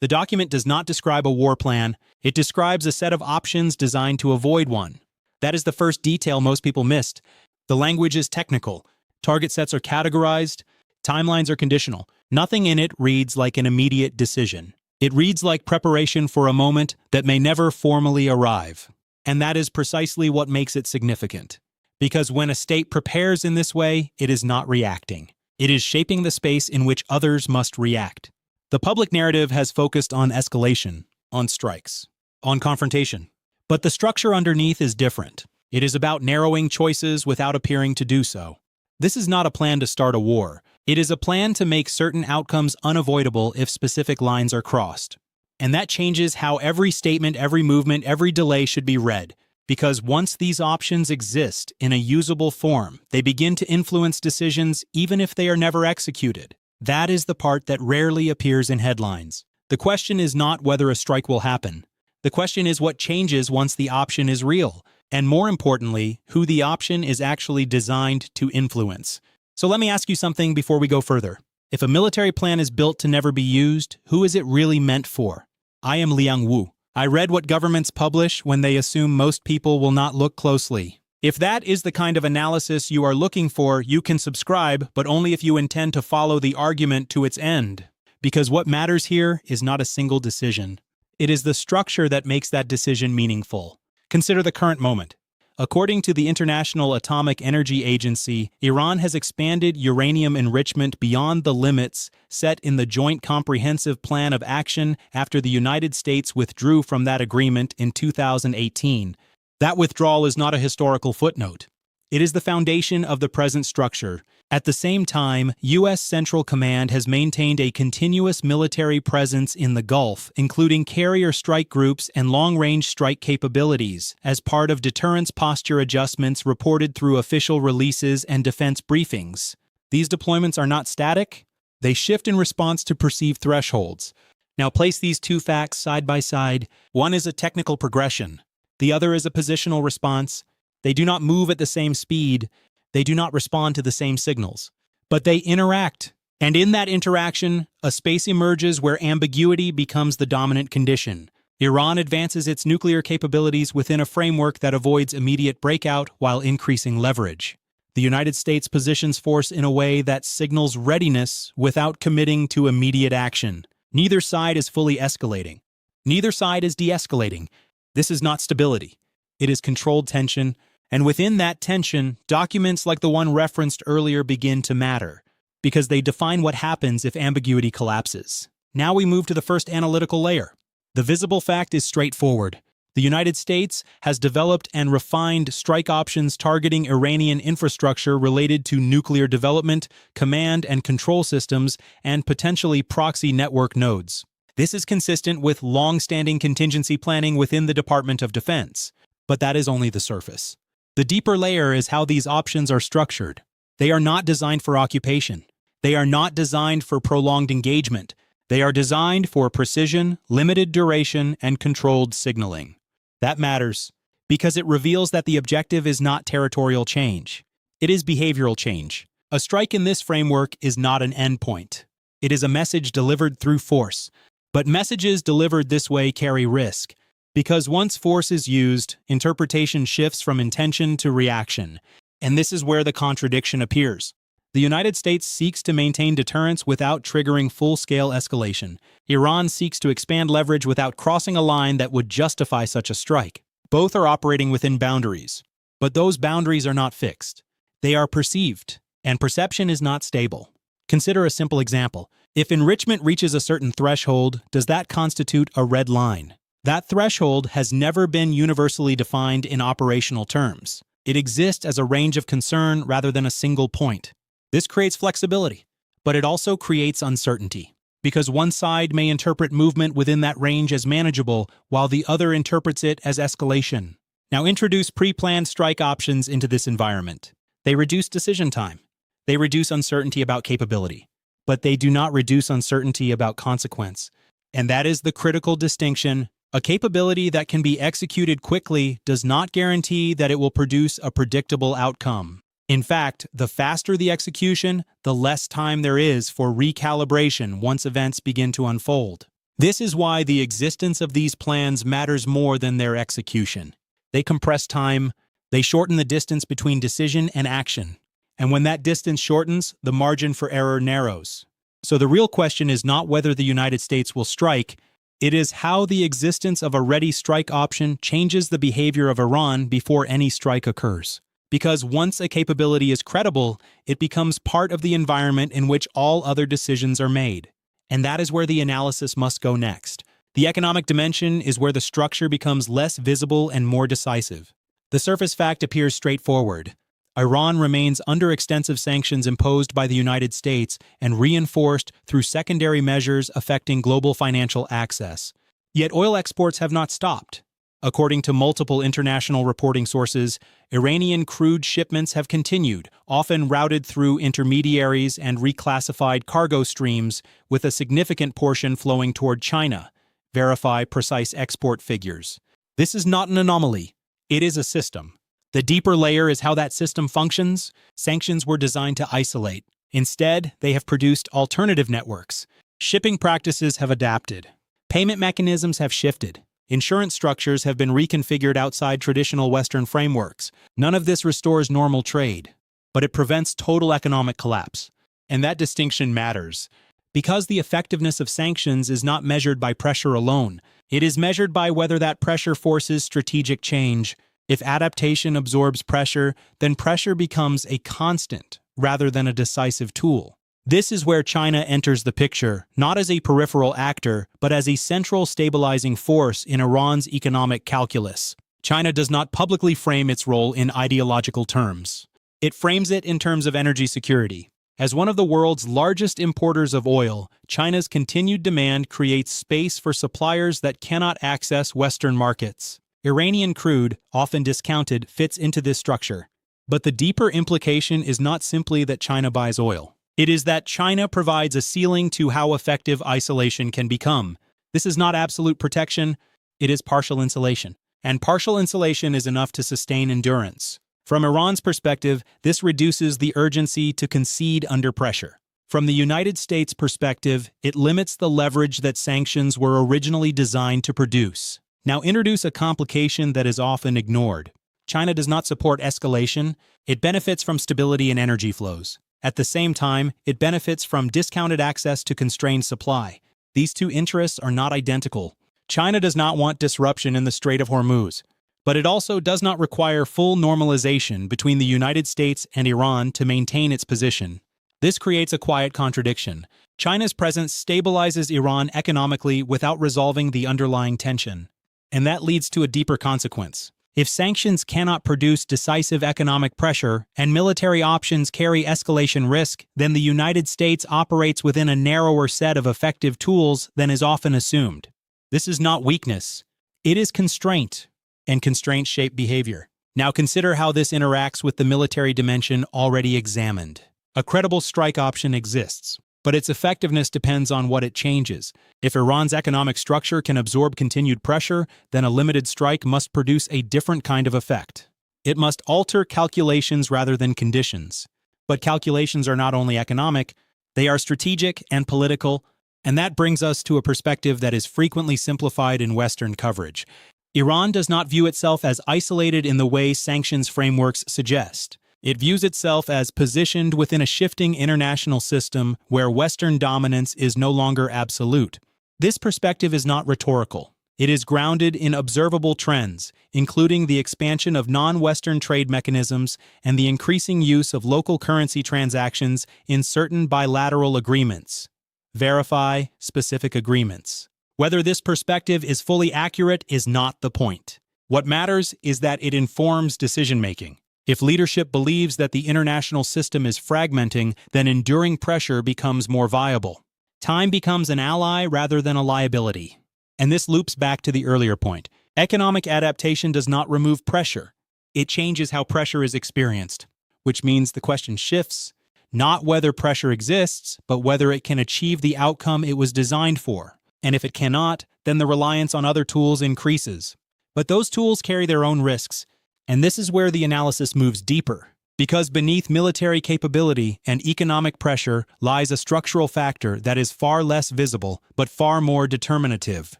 The document does not describe a war plan, it describes a set of options designed to avoid one. That is the first detail most people missed. The language is technical, target sets are categorized, timelines are conditional. Nothing in it reads like an immediate decision. It reads like preparation for a moment that may never formally arrive. And that is precisely what makes it significant. Because when a state prepares in this way, it is not reacting. It is shaping the space in which others must react. The public narrative has focused on escalation, on strikes, on confrontation. But the structure underneath is different. It is about narrowing choices without appearing to do so. This is not a plan to start a war. It is a plan to make certain outcomes unavoidable if specific lines are crossed. And that changes how every statement, every movement, every delay should be read. Because once these options exist in a usable form, they begin to influence decisions even if they are never executed. That is the part that rarely appears in headlines. The question is not whether a strike will happen. The question is what changes once the option is real, and more importantly, who the option is actually designed to influence. So let me ask you something before we go further. If a military plan is built to never be used, who is it really meant for? I am Liang. I read what governments publish when they assume most people will not look closely. If that is the kind of analysis you are looking for, you can subscribe, but only if you intend to follow the argument to its end. Because what matters here is not a single decision. It is the structure that makes that decision meaningful. Consider the current moment. According to the International Atomic Energy Agency, Iran has expanded uranium enrichment beyond the limits set in the Joint Comprehensive Plan of Action after the United States withdrew from that agreement in 2018. That withdrawal is not a historical footnote. It is the foundation of the present structure. At the same time, U.S. Central Command has maintained a continuous military presence in the Gulf, including carrier strike groups and long-range strike capabilities, as part of deterrence posture adjustments reported through official releases and defense briefings. These deployments are not static. They shift in response to perceived thresholds. Now place these two facts side by side. One is a technical progression. The other is a positional response. They do not move at the same speed. They do not respond to the same signals. But they interact. And in that interaction, a space emerges where ambiguity becomes the dominant condition. Iran advances its nuclear capabilities within a framework that avoids immediate breakout while increasing leverage. The United States positions force in a way that signals readiness without committing to immediate action. Neither side is fully escalating. Neither side is de-escalating. This is not stability. It is controlled tension. And within that tension, documents like the one referenced earlier begin to matter, because they define what happens if ambiguity collapses. Now we move to the first analytical layer. The visible fact is straightforward. The United States has developed and refined strike options targeting Iranian infrastructure related to nuclear development, command and control systems, and potentially proxy network nodes. This is consistent with long-standing contingency planning within the Department of Defense. But that is only the surface. The deeper layer is how these options are structured. They are not designed for occupation. They are not designed for prolonged engagement. They are designed for precision, limited duration, and controlled signaling. That matters because it reveals that the objective is not territorial change. It is behavioral change. A strike in this framework is not an endpoint. It is a message delivered through force. But messages delivered this way carry risk. Because once force is used, interpretation shifts from intention to reaction. And this is where the contradiction appears. The United States seeks to maintain deterrence without triggering full-scale escalation. Iran seeks to expand leverage without crossing a line that would justify such a strike. Both are operating within boundaries. But those boundaries are not fixed. They are perceived, and perception is not stable. Consider a simple example. If enrichment reaches a certain threshold, does that constitute a red line? That threshold has never been universally defined in operational terms. It exists as a range of concern rather than a single point. This creates flexibility, but it also creates uncertainty, because one side may interpret movement within that range as manageable, while the other interprets it as escalation. Now introduce pre-planned strike options into this environment. They reduce decision time. They reduce uncertainty about capability, but they do not reduce uncertainty about consequence. And that is the critical distinction. A capability that can be executed quickly does not guarantee that it will produce a predictable outcome. In fact, the faster the execution, the less time there is for recalibration once events begin to unfold. This is why the existence of these plans matters more than their execution. They compress time, they shorten the distance between decision and action. And when that distance shortens, the margin for error narrows. So the real question is not whether the United States will strike, it is how the existence of a ready strike option changes the behavior of Iran before any strike occurs. Because once a capability is credible, it becomes part of the environment in which all other decisions are made. And that is where the analysis must go next. The economic dimension is where the structure becomes less visible and more decisive. The surface fact appears straightforward. Iran remains under extensive sanctions imposed by the United States and reinforced through secondary measures affecting global financial access. Yet oil exports have not stopped. According to multiple international reporting sources, Iranian crude shipments have continued, often routed through intermediaries and reclassified cargo streams, with a significant portion flowing toward China. Verify precise export figures. This is not an anomaly. It is a system. The deeper layer is how that system functions. Sanctions were designed to isolate. Instead, they have produced alternative networks. Shipping practices have adapted. Payment mechanisms have shifted. Insurance structures have been reconfigured outside traditional Western frameworks. None of this restores normal trade, but it prevents total economic collapse. And that distinction matters. Because the effectiveness of sanctions is not measured by pressure alone, it is measured by whether that pressure forces strategic change. If adaptation absorbs pressure, then pressure becomes a constant rather than a decisive tool. This is where China enters the picture, not as a peripheral actor, but as a central stabilizing force in Iran's economic calculus. China does not publicly frame its role in ideological terms. It frames it in terms of energy security. As one of the world's largest importers of oil, China's continued demand creates space for suppliers that cannot access Western markets. Iranian crude, often discounted, fits into this structure. But the deeper implication is not simply that China buys oil. It is that China provides a ceiling to how effective isolation can become. This is not absolute protection, it is partial insulation. And partial insulation is enough to sustain endurance. From Iran's perspective, this reduces the urgency to concede under pressure. From the United States' perspective, it limits the leverage that sanctions were originally designed to produce. Now introduce a complication that is often ignored. China does not support escalation. It benefits from stability in energy flows. At the same time, it benefits from discounted access to constrained supply. These two interests are not identical. China does not want disruption in the Strait of Hormuz, but it also does not require full normalization between the United States and Iran to maintain its position. This creates a quiet contradiction. China's presence stabilizes Iran economically without resolving the underlying tension. And that leads to a deeper consequence. If sanctions cannot produce decisive economic pressure and military options carry escalation risk, then the United States operates within a narrower set of effective tools than is often assumed. This is not weakness. It is constraint, and constraints shape behavior. Now consider how this interacts with the military dimension already examined. A credible strike option exists, but its effectiveness depends on what it changes. If Iran's economic structure can absorb continued pressure, then a limited strike must produce a different kind of effect. It must alter calculations rather than conditions. But calculations are not only economic, they are strategic and political, and that brings us to a perspective that is frequently simplified in Western coverage. Iran does not view itself as isolated in the way sanctions frameworks suggest. It views itself as positioned within a shifting international system where Western dominance is no longer absolute. This perspective is not rhetorical. It is grounded in observable trends, including the expansion of non-Western trade mechanisms and the increasing use of local currency transactions in certain bilateral agreements. Verify specific agreements. Whether this perspective is fully accurate is not the point. What matters is that it informs decision-making. If leadership believes that the international system is fragmenting, then enduring pressure becomes more viable. Time becomes an ally rather than a liability. And this loops back to the earlier point. Economic adaptation does not remove pressure. It changes how pressure is experienced, which means the question shifts, not whether pressure exists, but whether it can achieve the outcome it was designed for. And if it cannot, then the reliance on other tools increases. But those tools carry their own risks. And this is where the analysis moves deeper, Because beneath military capability and economic pressure lies a structural factor that is far less visible but far more determinative.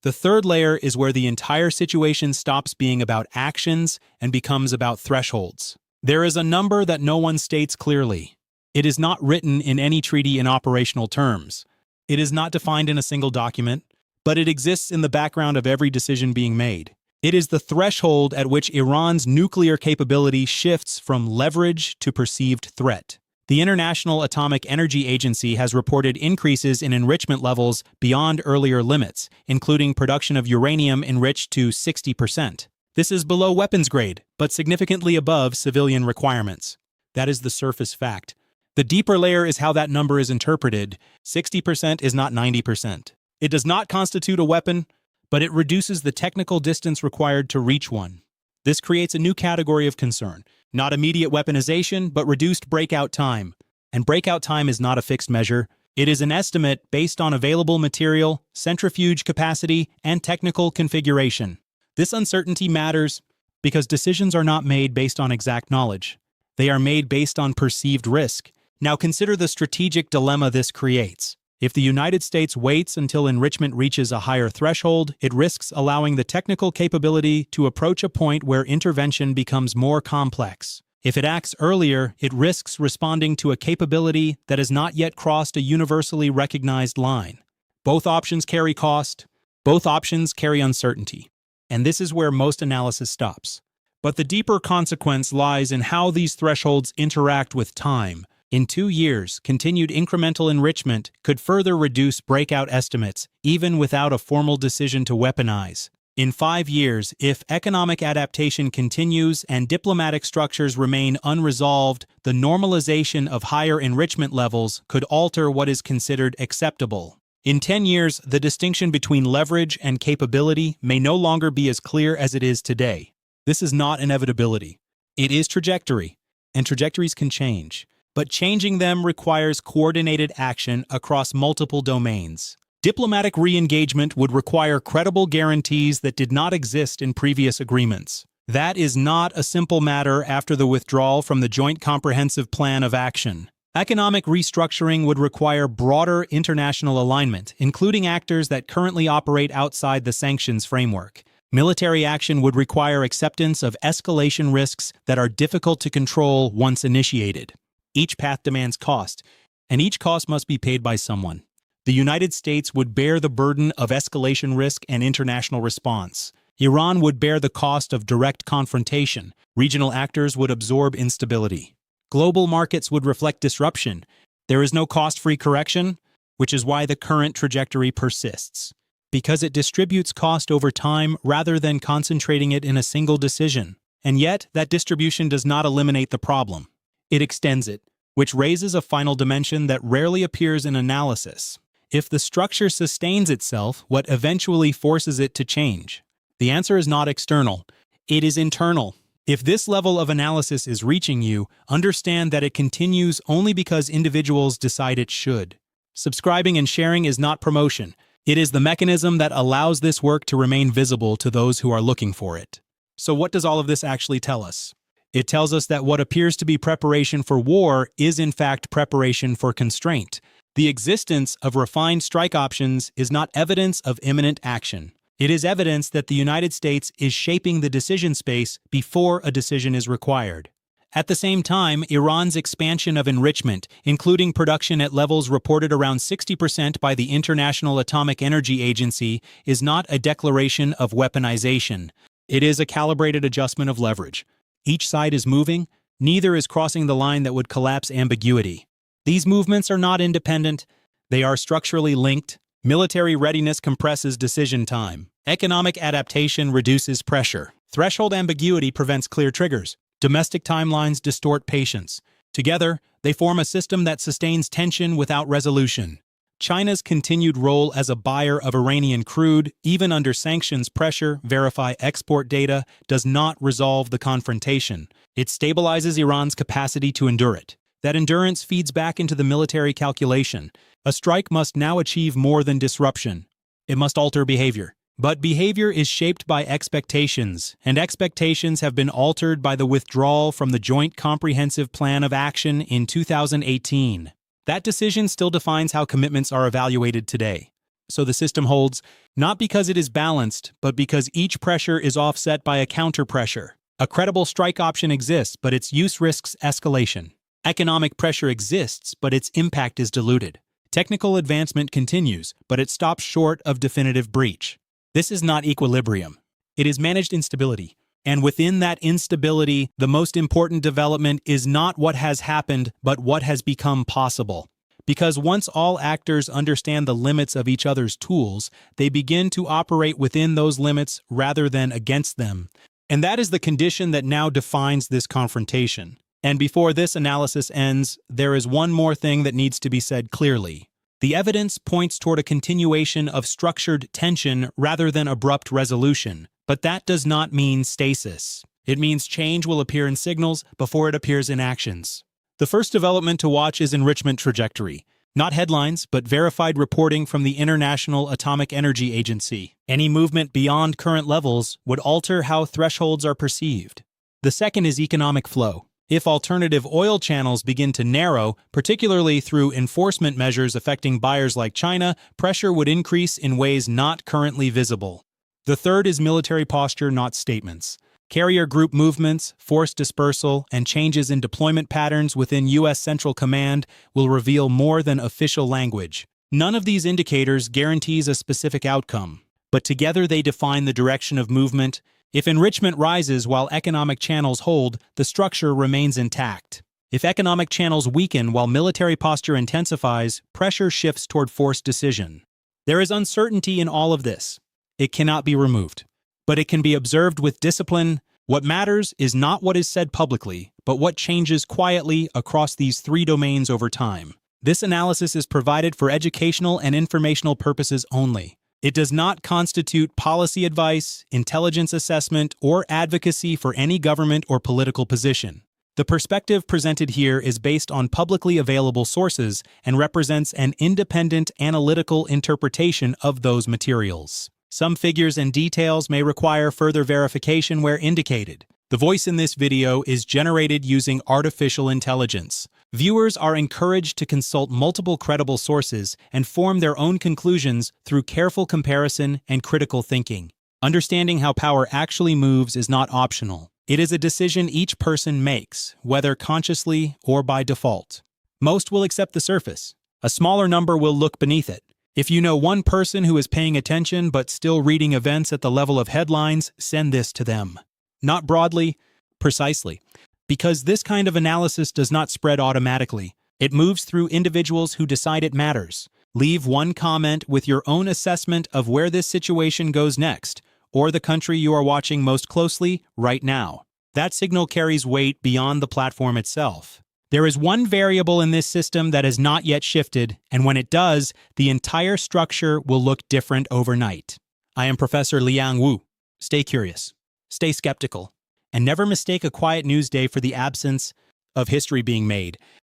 The third layer is where the entire situation stops being about actions and becomes about thresholds. There is a number that no one states clearly. It is not written in any treaty in operational terms. It is not defined in a single document, but it exists in the background of every decision being made. It is the threshold at which Iran's nuclear capability shifts from leverage to perceived threat. The International Atomic Energy Agency has reported increases in enrichment levels beyond earlier limits, including production of uranium enriched to 60%. This is below weapons grade, but significantly above civilian requirements. That is the surface fact. The deeper layer is how that number is interpreted. 60% is not 90%. It does not constitute a weapon, but it reduces the technical distance required to reach one. This creates a new category of concern. Not immediate weaponization, but reduced breakout time. And breakout time is not a fixed measure. It is an estimate based on available material, centrifuge capacity, and technical configuration. This uncertainty matters because decisions are not made based on exact knowledge. They are made based on perceived risk. Now consider the strategic dilemma this creates. If the United States waits until enrichment reaches a higher threshold, it risks allowing the technical capability to approach a point where intervention becomes more complex. If it acts earlier, it risks responding to a capability that has not yet crossed a universally recognized line. Both options carry cost. Both options carry uncertainty. And this is where most analysis stops. But the deeper consequence lies in how these thresholds interact with time. In 2 years, continued incremental enrichment could further reduce breakout estimates, even without a formal decision to weaponize. In 5 years, if economic adaptation continues and diplomatic structures remain unresolved, the normalization of higher enrichment levels could alter what is considered acceptable. In 10 years, the distinction between leverage and capability may no longer be as clear as it is today. This is not inevitability. It is trajectory, and trajectories can change. But changing them requires coordinated action across multiple domains. Diplomatic re-engagement would require credible guarantees that did not exist in previous agreements. That is not a simple matter after the withdrawal from the Joint Comprehensive Plan of Action. Economic restructuring would require broader international alignment, including actors that currently operate outside the sanctions framework. Military action would require acceptance of escalation risks that are difficult to control once initiated. Each path demands cost, and each cost must be paid by someone. The United States would bear the burden of escalation risk and international response. Iran would bear the cost of direct confrontation. Regional actors would absorb instability. Global markets would reflect disruption. There is no cost-free correction, which is why the current trajectory persists. Because it distributes cost over time rather than concentrating it in a single decision. And yet, that distribution does not eliminate the problem. It extends it, which raises a final dimension that rarely appears in analysis. If the structure sustains itself, what eventually forces it to change? The answer is not external. It is internal. If this level of analysis is reaching you, understand that it continues only because individuals decide it should. Subscribing and sharing is not promotion. It is the mechanism that allows this work to remain visible to those who are looking for it. So what does all of this actually tell us? It tells us that what appears to be preparation for war is in fact preparation for constraint. The existence of refined strike options is not evidence of imminent action. It is evidence that the United States is shaping the decision space before a decision is required. At the same time, Iran's expansion of enrichment, including production at levels reported around 60% by the International Atomic Energy Agency, is not a declaration of weaponization. It is a calibrated adjustment of leverage. Each side is moving, neither is crossing the line that would collapse ambiguity. These movements are not independent, they are structurally linked. Military readiness compresses decision time. Economic adaptation reduces pressure. Threshold ambiguity prevents clear triggers. Domestic timelines distort patience. Together, they form a system that sustains tension without resolution. China's continued role as a buyer of Iranian crude, even under sanctions pressure, verify export data, does not resolve the confrontation. It stabilizes Iran's capacity to endure it. That endurance feeds back into the military calculation. A strike must now achieve more than disruption. It must alter behavior. But behavior is shaped by expectations, and expectations have been altered by the withdrawal from the Joint Comprehensive Plan of Action in 2018. That decision still defines how commitments are evaluated today. So the system holds, not because it is balanced, but because each pressure is offset by a counter-pressure. A credible strike option exists, but its use risks escalation. Economic pressure exists, but its impact is diluted. Technical advancement continues, but it stops short of definitive breach. This is not equilibrium. It is managed instability. And within that instability, the most important development is not what has happened, but what has become possible. Because once all actors understand the limits of each other's tools, they begin to operate within those limits rather than against them. And that is the condition that now defines this confrontation. And before this analysis ends, there is one more thing that needs to be said clearly. The evidence points toward a continuation of structured tension rather than abrupt resolution, but that does not mean stasis. It means change will appear in signals before it appears in actions. The first development to watch is enrichment trajectory. Not headlines, but verified reporting from the International Atomic Energy Agency. Any movement beyond current levels would alter how thresholds are perceived. The second is economic flow. If alternative oil channels begin to narrow, particularly through enforcement measures affecting buyers like China, pressure would increase in ways not currently visible. The third is military posture, not statements. Carrier group movements, force dispersal, and changes in deployment patterns within U.S. Central Command will reveal more than official language. None of these indicators guarantees a specific outcome, but together they define the direction of movement. If enrichment rises while economic channels hold, the structure remains intact. If economic channels weaken while military posture intensifies, pressure shifts toward forced decision. There is uncertainty in all of this. It cannot be removed, but it can be observed with discipline. What matters is not what is said publicly, but what changes quietly across these three domains over time. This analysis is provided for educational and informational purposes only. It does not constitute policy advice, intelligence assessment, or advocacy for any government or political position. The perspective presented here is based on publicly available sources and represents an independent analytical interpretation of those materials. Some figures and details may require further verification where indicated. The voice in this video is generated using artificial intelligence. Viewers are encouraged to consult multiple credible sources and form their own conclusions through careful comparison and critical thinking. Understanding how power actually moves is not optional. It is a decision each person makes, whether consciously or by default. Most will accept the surface. A smaller number will look beneath it. If you know one person who is paying attention but still reading events at the level of headlines, send this to them. Not broadly, precisely. Because this kind of analysis does not spread automatically. It moves through individuals who decide it matters. Leave one comment with your own assessment of where this situation goes next, or the country you are watching most closely right now. That signal carries weight beyond the platform itself. There is one variable in this system that has not yet shifted, and when it does, the entire structure will look different overnight. I am Professor Liang. Stay curious, stay skeptical, and never mistake a quiet news day for the absence of history being made.